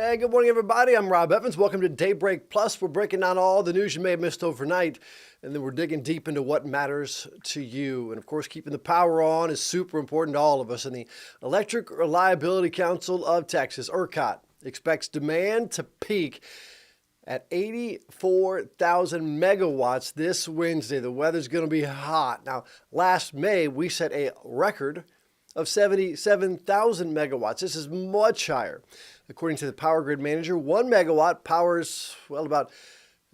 Hey, good morning, everybody. I'm Rob Evans. Welcome to Daybreak Plus. We're breaking down all the news you may have missed overnight, and then we're digging deep into what matters to you. And of course, keeping the power on is super important to all of us. And the Electric Reliability Council of Texas, ERCOT, expects demand to peak at 84,000 megawatts this Wednesday. The weather's going to be hot. Now, last May, we set a record of 77,000 megawatts. This is much higher. According to the power grid manager, 1 megawatt powers, about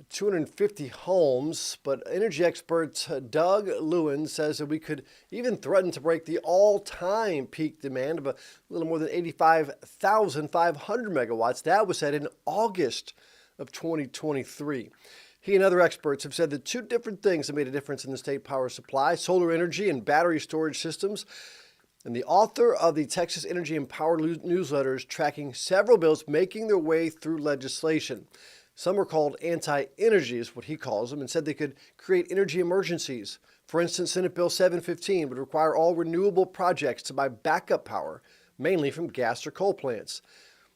250 homes. But energy expert Doug Lewin says that we could even threaten to break the all-time peak demand of a little more than 85,500 megawatts. That was set in August of 2023. He and other experts have said that two different things have made a difference in the state power supply: solar energy and battery storage systems. And the author of the Texas Energy and Power newsletter is tracking several bills making their way through legislation. Some are called anti-energy, is what he calls them, and said they could create energy emergencies. For instance, Senate Bill 715 would require all renewable projects to buy backup power, mainly from gas or coal plants.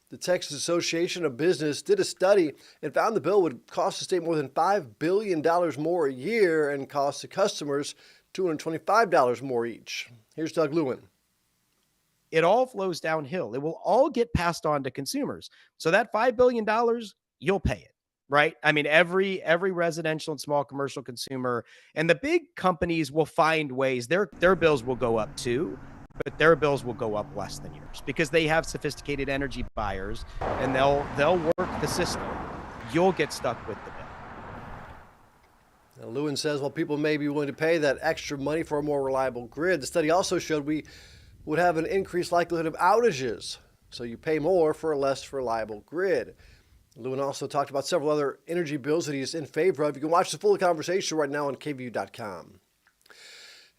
The Texas Association of Business did a study and found the bill would cost the state more than $5 billion more a year and cost the customers $225 more each. Here's Doug Lewin. It all flows downhill. It will all get passed on to consumers. So that $5 billion, you'll pay it, right? I mean, every residential and small commercial consumer, and the big companies will find ways. Their bills will go up too, but their bills will go up less than yours because they have sophisticated energy buyers and they'll work the system. You'll get stuck with the bill. Now, Lewin says, while people may be willing to pay that extra money for a more reliable grid, the study also showed we would have an increased likelihood of outages. So you pay more for a less reliable grid. Lewin also talked about several other energy bills that he's in favor of. You can watch the full conversation right now on KVUE.com.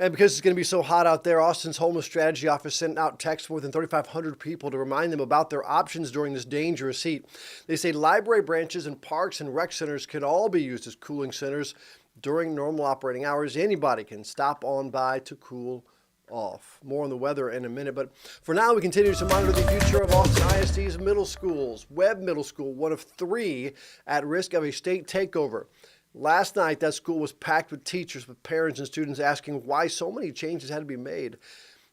And because it's going to be so hot out there, Austin's Homeless Strategy Office sent out texts to more than 3,500 people to remind them about their options during this dangerous heat. They say library branches and parks and rec centers can all be used as cooling centers during normal operating hours. Anybody can stop on by to cool off. More on the weather in a minute, but for now we continue to monitor the future of Austin ISD's middle schools. Webb Middle School, one of 3 at risk of a state takeover. Last night that school was packed with teachers, with parents and students asking why so many changes had to be made.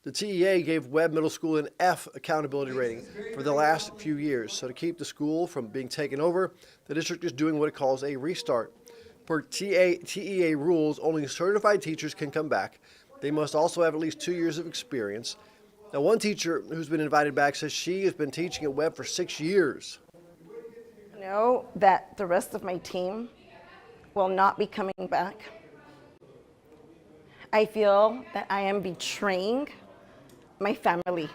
The TEA gave Webb Middle School an F accountability rating for the last few years. So to keep the school from being taken over, the district is doing what it calls a restart. Per TEA rules, only certified teachers can come back. They must also have at least 2 years of experience. Now, one teacher who's been invited back says she has been teaching at Webb for 6 years. I know that the rest of my team will not be coming back. I feel that I am betraying my family.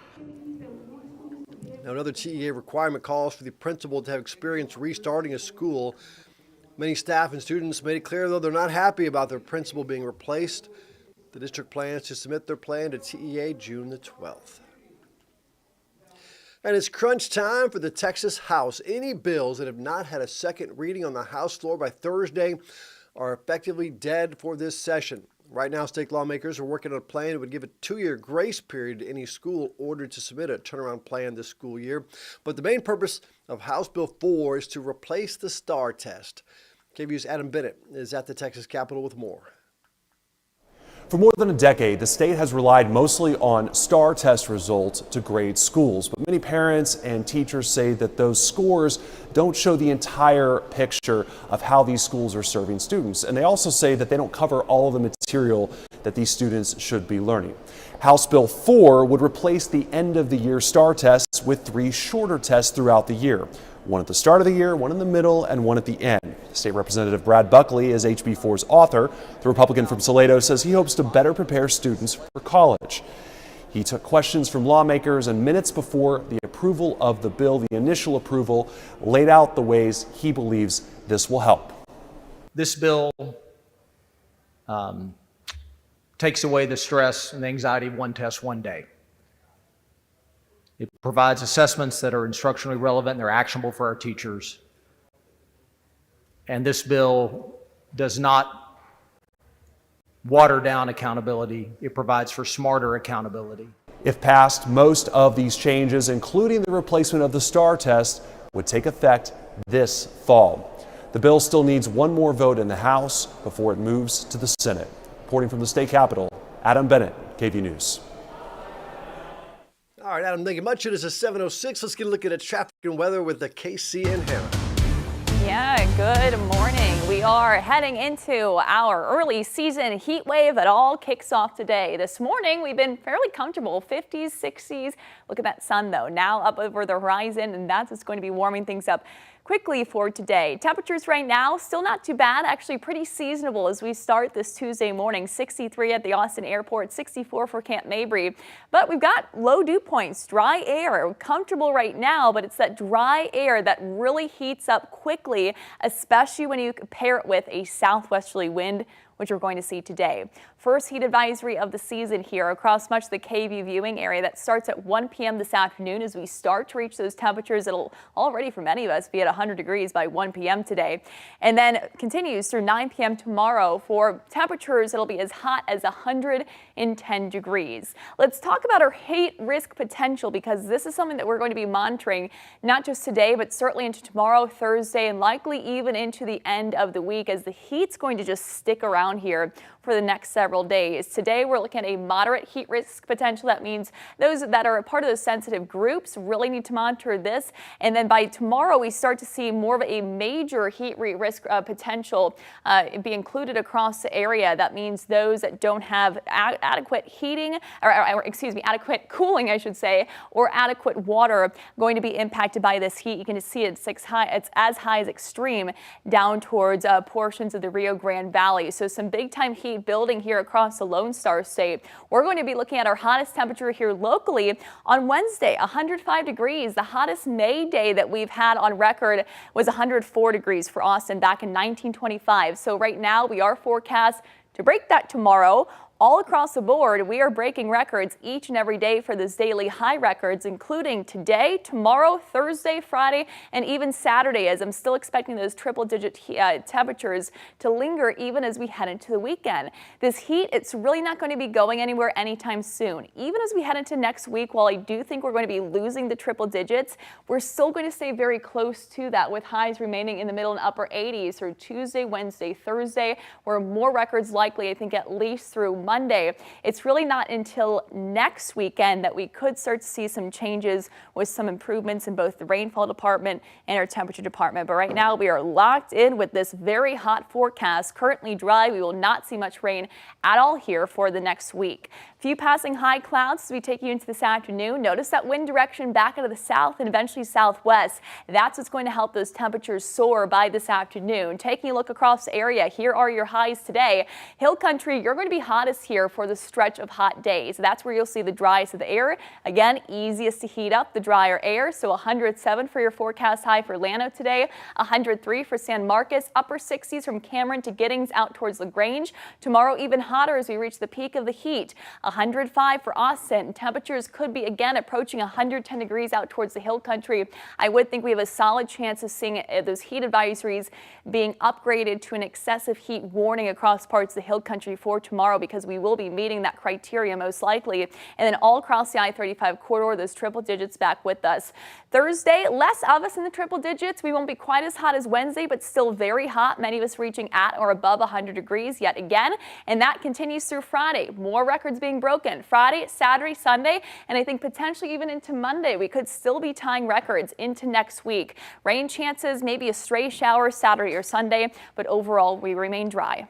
Now, another TEA requirement calls for the principal to have experience restarting a school. Many staff and students made it clear, though, they're not happy about their principal being replaced. The district plans to submit their plan to TEA June the 12th. And it's crunch time for the Texas House. Any bills that have not had a second reading on the House floor by Thursday are effectively dead for this session. Right now, state lawmakers are working on a plan that would give a 2-year grace period to any school ordered to submit a turnaround plan this school year. But the main purpose of House Bill 4 is to replace the STAR test. KVUE's Adam Bennett is at the Texas Capitol with more. For more than a decade, the state has relied mostly on STAR test results to grade schools, but many parents and teachers say that those scores don't show the entire picture of how these schools are serving students. And they also say that they don't cover all of the material that these students should be learning. House Bill 4 would replace the end of the year STAR tests with 3 shorter tests throughout the year. One at the start of the year, one in the middle, and one at the end. State Representative Brad Buckley is HB 4's author. The Republican from Salado says he hopes to better prepare students for college. He took questions from lawmakers, and minutes before the approval of the bill, the initial approval, laid out the ways he believes this will help. This bill takes away the stress and the anxiety of one test, one day. It provides assessments that are instructionally relevant and they're actionable for our teachers. And this bill does not water down accountability. It provides for smarter accountability. If passed, most of these changes, including the replacement of the STAR test, would take effect this fall. The bill still needs one more vote in the House before it moves to the Senate. Reporting from the state capitol, Adam Bennett, KVUE News. All right, Adam, thank you much. It is a 7:06. Let's get a look at traffic and weather with the KC and Hannah. Yeah, good morning. We are heading into our early season heat wave that all kicks off today. This morning, we've been fairly comfortable, 50s, 60s. Look at that sun, though, now up over the horizon, and that's what's going to be warming things up quickly for today. Temperatures right now still not too bad, actually pretty seasonable as we start this Tuesday morning. 63 at the Austin airport, 64 for Camp Mabry. But we've got low dew points, dry air, comfortable right now, but it's that dry air that really heats up quickly, especially when you pair it with a southwesterly wind, which we're going to see today. First heat advisory of the season here across much of the KVUE viewing area. That starts at 1 p.m. this afternoon as we start to reach those temperatures. It'll already, for many of us, be at 100 degrees by 1 p.m. today. And then continues through 9 p.m. tomorrow for temperatures that'll be as hot as 110 degrees. Let's talk about our heat risk potential, because this is something that we're going to be monitoring not just today, but certainly into tomorrow, Thursday, and likely even into the end of the week, as the heat's going to just stick around here for the next several days. Today, we're looking at a moderate heat risk potential. That means those that are a part of those sensitive groups really need to monitor this. And then by tomorrow, we start to see more of a major heat risk potential be included across the area. That means those that don't have adequate heating, or excuse me, adequate cooling, I should say, or adequate water going to be impacted by this heat. You can see it's as high as extreme down towards portions of the Rio Grande Valley. So some big time heat building here across the Lone Star State. We're going to be looking at our hottest temperature here locally on Wednesday, 105 degrees. The hottest May day that we've had on record was 104 degrees for Austin back in 1925. So right now we are forecast to break that tomorrow. All across the board, we are breaking records each and every day for those daily high records, including today, tomorrow, Thursday, Friday, and even Saturday, as I'm still expecting those triple-digit temperatures to linger even as we head into the weekend. This heat, it's really not going to be going anywhere anytime soon. Even as we head into next week, while I do think we're going to be losing the triple digits, we're still going to stay very close to that, with highs remaining in the middle and upper 80s through Tuesday, Wednesday, Thursday, where more records likely, I think, at least through Monday. It's really not until next weekend that we could start to see some changes with some improvements in both the rainfall department and our temperature department. But right now we are locked in with this very hot forecast. Currently dry. We will not see much rain at all here for the next week. Few passing high clouds as we take you into this afternoon. Notice that wind direction back out of the south and eventually southwest. That's what's going to help those temperatures soar by this afternoon. Taking a look across the area, here are your highs today. Hill country, you're going to be hottest here for the stretch of hot days. That's where you'll see the driest of the air. Again, easiest to heat up, the drier air. So 107 for your forecast high for Llano today, 103 for San Marcos, upper 60s from Cameron to Giddings out towards LaGrange. Tomorrow even hotter as we reach the peak of the heat. 105 for Austin. Temperatures could be again approaching 110 degrees out towards the hill country. I would think we have a solid chance of seeing those heat advisories being upgraded to an excessive heat warning across parts of the hill country for tomorrow, because we will be meeting that criteria most likely. And then all across the I-35 corridor, those triple digits back with us. Thursday, less of us in the triple digits. We won't be quite as hot as Wednesday, but still very hot. Many of us reaching at or above 100 degrees yet again. And that continues through Friday. More records being broken Friday, Saturday, Sunday, and I think potentially even into Monday. We could still be tying records into next week. Rain chances, maybe a stray shower Saturday or Sunday, but overall we remain dry.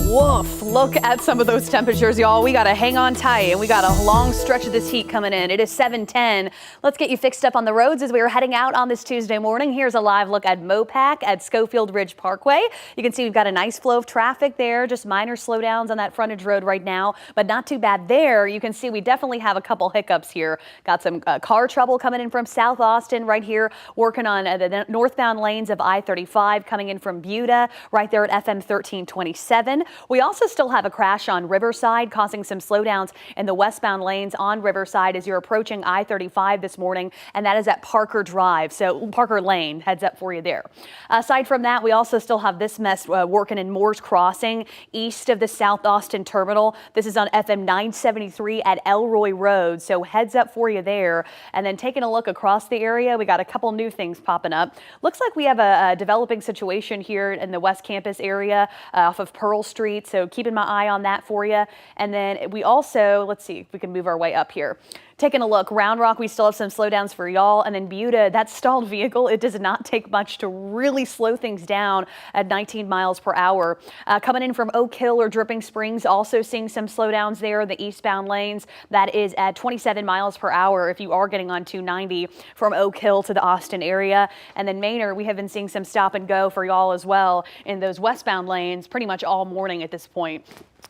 Woof, look at some of those temperatures, y'all. We got to hang on tight, and we got a long stretch of this heat coming in. It is 7:10. Let's get you fixed up on the roads as we are heading out on this Tuesday morning. Here's a live look at Mopac at Schofield Ridge Parkway. You can see we've got a nice flow of traffic there, just minor slowdowns on that frontage road right now, but not too bad there. You can see we definitely have a couple hiccups here. Got some car trouble coming in from South Austin right here, working on the northbound lanes of I-35 coming in from Buda right there at FM 1327. 7. We also still have a crash on Riverside causing some slowdowns in the westbound lanes on Riverside as you're approaching I-35 this morning, and that is at Parker Drive. So Parker Lane, heads up for you there. Aside from that, we also still have this mess working in Moore's Crossing east of the South Austin Terminal. This is on FM 973 at Elroy Road. So heads up for you there. And then taking a look across the area, we got a couple new things popping up. Looks like we have a developing situation here in the West Campus area off of Pearl Street. So keeping my eye on that for you. And then we also, let's see if we can move our way up here. Taking a look, Round Rock, we still have some slowdowns for y'all. And then Buda, that stalled vehicle, it does not take much to really slow things down at 19 miles per hour. Coming in from Oak Hill or Dripping Springs, also seeing some slowdowns there, the eastbound lanes. That is at 27 miles per hour if you are getting on 290 from Oak Hill to the Austin area. And then Manor, we have been seeing some stop and go for y'all as well in those westbound lanes pretty much all morning at this point.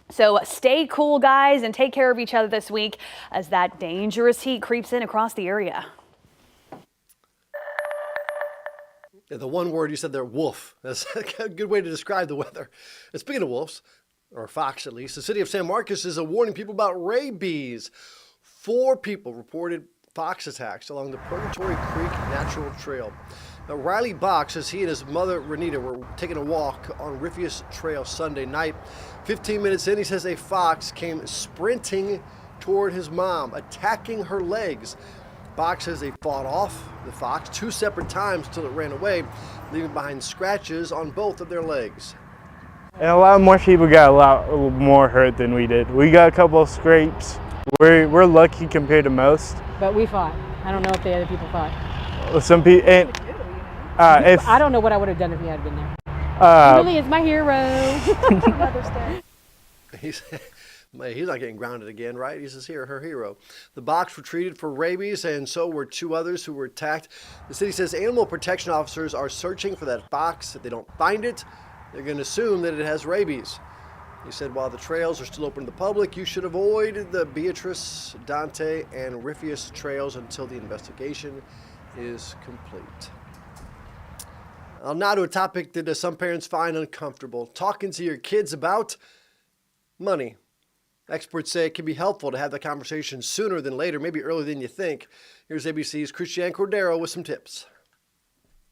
So stay cool, guys, and take care of each other this week as that dangerous heat creeps in across the area. Yeah, the one word you said there, wolf. That's a good way to describe the weather. And speaking of wolves, or fox at least, the city of San Marcos is warning people about rabies. 4 people reported fox attacks along the Purgatory Creek Natural Trail. Now, Riley Box says he and his mother, Renita, were taking a walk on Riffius Trail Sunday night. 15 minutes in, he says a fox came sprinting toward his mom, attacking her legs. Box says they fought off the fox 2 separate times until it ran away, leaving behind scratches on both of their legs. And a lot more people got a lot more hurt than we did. We got a couple of scrapes. We're lucky compared to most. But we fought. I don't know if the other people fought. Some people. I don't know what I would have done if he had been there. He really is my hero. Mother's Day. He's not getting grounded again, right? He's her hero. The box were treated for rabies, and so were 2 others who were attacked. The city says animal protection officers are searching for that fox. If they don't find it, they're going to assume that it has rabies. He said while the trails are still open to the public, you should avoid the Beatrice, Dante, and Riffius trails until the investigation is complete. Now to a topic that some parents find uncomfortable, talking to your kids about money. Experts say it can be helpful to have the conversation sooner than later, maybe earlier than you think. Here's ABC's Christiane Cordero with some tips.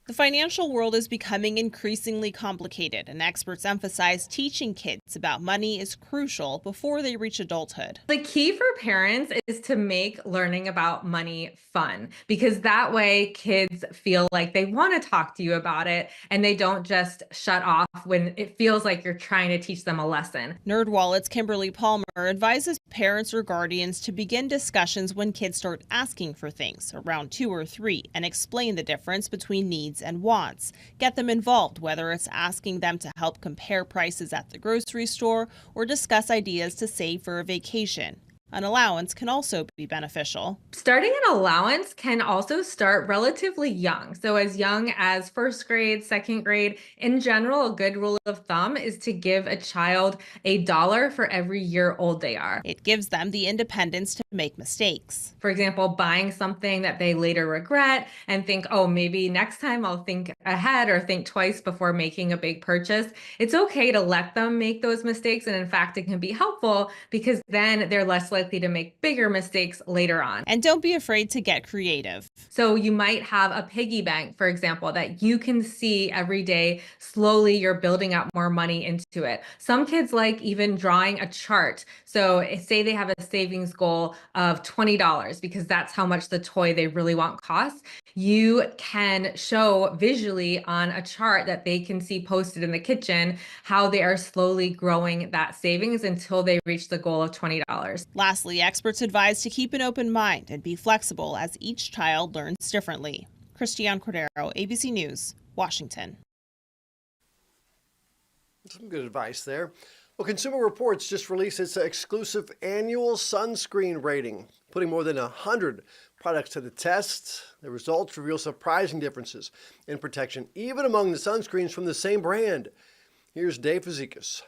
The financial world is becoming increasingly complicated, and experts emphasize teaching kids about money is crucial before they reach adulthood. The key for parents is to make learning about money fun, because that way kids feel like they want to talk to you about it and they don't just shut off when it feels like you're trying to teach them a lesson. NerdWallet's Kimberly Palmer advises parents or guardians to begin discussions when kids start asking for things, around 2 or 3, and explain the difference between needs and wants. Get them involved, whether it's asking them to help compare prices at the grocery store or discuss ideas to save for a vacation. An allowance can also be beneficial. Starting an allowance can also start relatively young. So as young as 1st grade, 2nd grade. In general, a good rule of thumb is to give a child $1 for every year old they are. It gives them the independence to make mistakes. For example, buying something that they later regret and think, oh, maybe next time I'll think ahead or think twice before making a big purchase. It's okay to let them make those mistakes. And in fact, it can be helpful because then they're less likely to make bigger mistakes later on. And don't be afraid to get creative. So you might have a piggy bank, for example, that you can see every day. Slowly you're building up more money into it. Some kids like even drawing a chart. So say they have a savings goal of $20 because that's how much the toy they really want costs. You can show visually on a chart that they can see posted in the kitchen how they are slowly growing that savings until they reach the goal of $20. Lastly, experts advise to keep an open mind and be flexible as each child learns differently. Christiane Cordero, ABC News, Washington. Some good advice there. Well, Consumer Reports just released its exclusive annual sunscreen rating, putting more than 100 products to the test. The results reveal surprising differences in protection, even among the sunscreens from the same brand. Here's Dave Fazekas.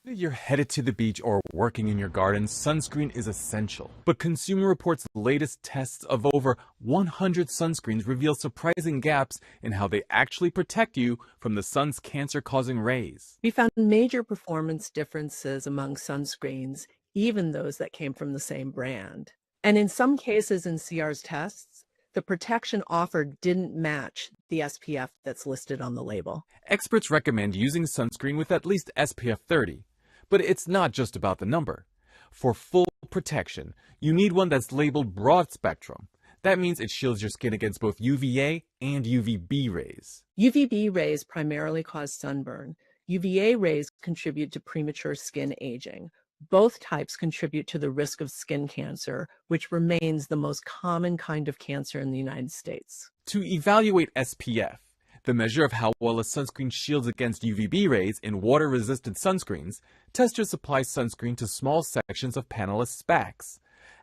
Whether you're headed to the beach or working in your garden, sunscreen is essential. But Consumer Reports' latest tests of over 100 sunscreens reveal surprising gaps in how they actually protect you from the sun's cancer-causing rays. We found major performance differences among sunscreens, even those that came from the same brand. And in some cases in CR's tests, the protection offered didn't match the SPF that's listed on the label. Experts recommend using sunscreen with at least SPF 30. But it's not just about the number. For full protection, you need one that's labeled broad spectrum. That means it shields your skin against both UVA and UVB rays. UVB rays primarily cause sunburn. UVA rays contribute to premature skin aging. Both types contribute to the risk of skin cancer, which remains the most common kind of cancer in the United States. To evaluate SPF, the measure of how well a sunscreen shields against UVB rays in water-resistant sunscreens, testers apply sunscreen to small sections of panelist spacks.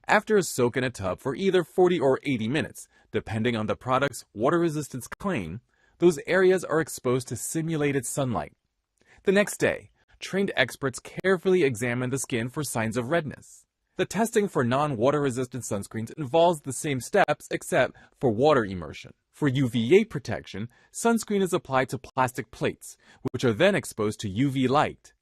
After a soak in a tub for either 40 or 80 minutes, depending on the product's water resistance claim, those areas are exposed to simulated sunlight. The next day, trained experts carefully examine the skin for signs of redness. The testing for non-water resistant sunscreens involves the same steps except for water immersion. For UVA protection, sunscreen is applied to plastic plates, which are then exposed to UV light.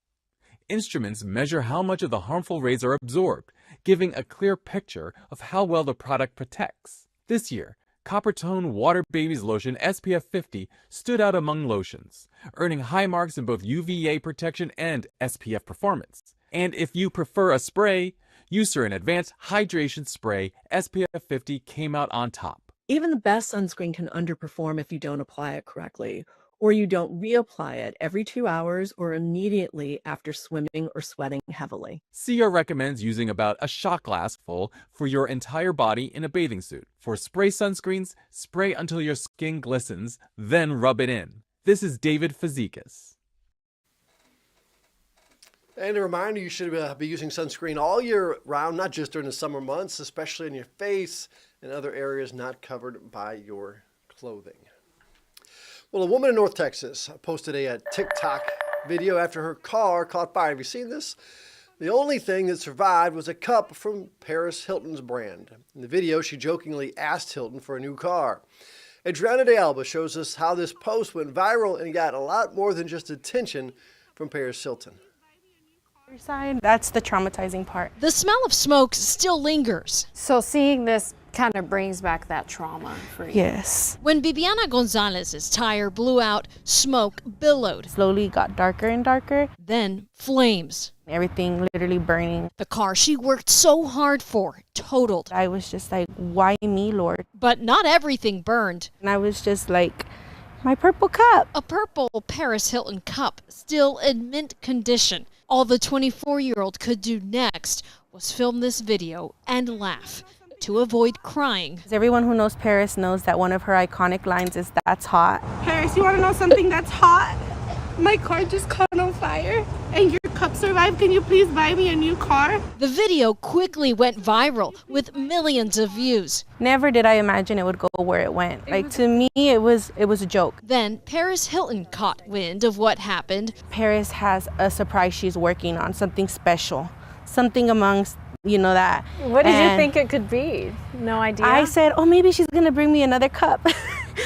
Instruments measure how much of the harmful rays are absorbed, giving a clear picture of how well the product protects. This year, Coppertone Water Babies Lotion SPF 50 stood out among lotions, earning high marks in both UVA protection and SPF performance. And if you prefer a spray, Eucerin Advanced Hydration Spray SPF 50 came out on top. Even the best sunscreen can underperform if you don't apply it correctly, or you don't reapply it every 2 hours or immediately after swimming or sweating heavily. CR recommends using about a shot glass full for your entire body in a bathing suit. For spray sunscreens, spray until your skin glistens, then rub it in. This is David Fazekas. And a reminder, you should be using sunscreen all year round, not just during the summer months, especially in your face and other areas not covered by your clothing. Well, a woman in North Texas posted a TikTok video after her car caught fire. Have you seen this? The only thing that survived was a cup from Paris Hilton's brand. In the video, she jokingly asked Hilton for a new car. Adriana de Alba shows us how this post went viral and got a lot more than just attention from Paris Hilton. That's the traumatizing part. The smell of smoke still lingers. So seeing this kind of brings back that trauma for you. Yes. When Bibiana Gonzalez's tire blew out, smoke billowed. Slowly got darker and darker. Then flames. Everything literally burning. The car she worked so hard for totaled. I was just like, why me, Lord? But not everything burned. And I was just like, my purple cup. A purple Paris Hilton cup, still in mint condition. All the 24-year-old could do next was film this video and laugh to avoid crying. Everyone who knows Paris knows that one of her iconic lines is, "That's hot." Paris, you want to know something that's hot? My car just caught on fire and your cup survived. Can you please buy me a new car? The video quickly went viral with millions of views. Never did I imagine it would go where it went. Like, to me, it was a joke. Then Paris Hilton caught wind of what happened. Paris has a surprise she's working on, something special, something amongst, that. What did you think it could be? No idea? I said, oh, maybe she's going to bring me another cup.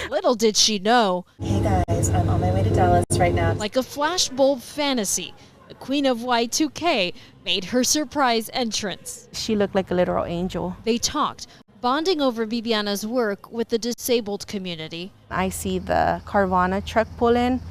Little did she know. Hey guys, I'm on my way to Dallas right now. Like a flashbulb fantasy, the queen of Y2K made her surprise entrance. She looked like a literal angel. They talked, bonding over Bibiana's work with the disabled community. I see the Carvana truck pull in,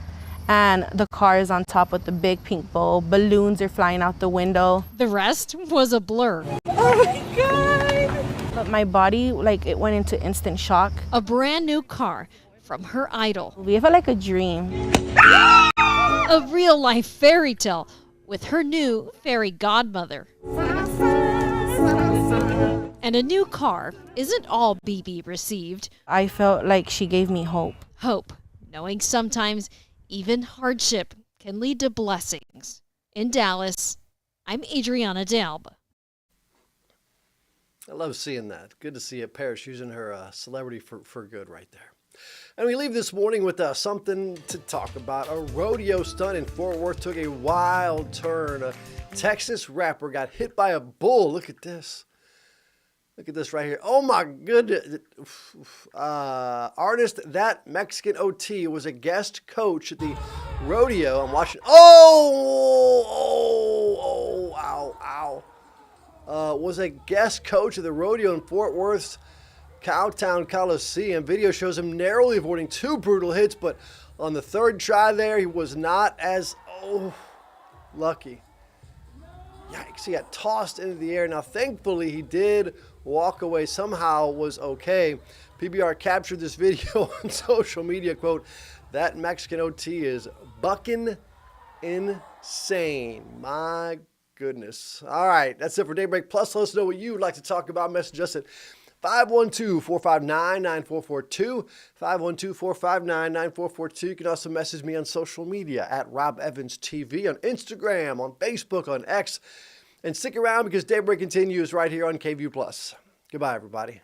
and the car is on top with the big pink bow. Balloons are flying out the window. The rest was a blur. Oh my God! But my body, it went into instant shock. A brand new car from her idol. We felt like a dream. A real life fairy tale with her new fairy godmother. And a new car isn't all Bibi received. I felt like she gave me hope. Hope, knowing sometimes even hardship can lead to blessings. In Dallas, I'm Adriana de Alba. I love seeing that. Good to see Paris using her celebrity for good right there. And we leave this morning with something to talk about. A rodeo stunt in Fort Worth took a wild turn. A Texas rapper got hit by a bull. Look at this. Look at this right here. Oh my goodness. Artist That Mexican OT was a guest coach at the rodeo. I'm watching. Was a guest coach at the rodeo in Fort Worth's Cowtown Coliseum. Video shows him narrowly avoiding 2 brutal hits, but on the 3rd try there, he was not as lucky. Yikes, he got tossed into the air. Now, thankfully, he did walk away, somehow was okay. PBR captured this video on social media, quote, "That Mexican OT is bucking insane." My goodness. All right, that's it for Daybreak Plus. Let us know what you would like to talk about. Message us at 512-459-9442, 512-459-9442. You can also message me on social media at Rob Evans TV, on Instagram, on Facebook, on X. And stick around because Daybreak continues right here on KVUE Plus. Goodbye, everybody.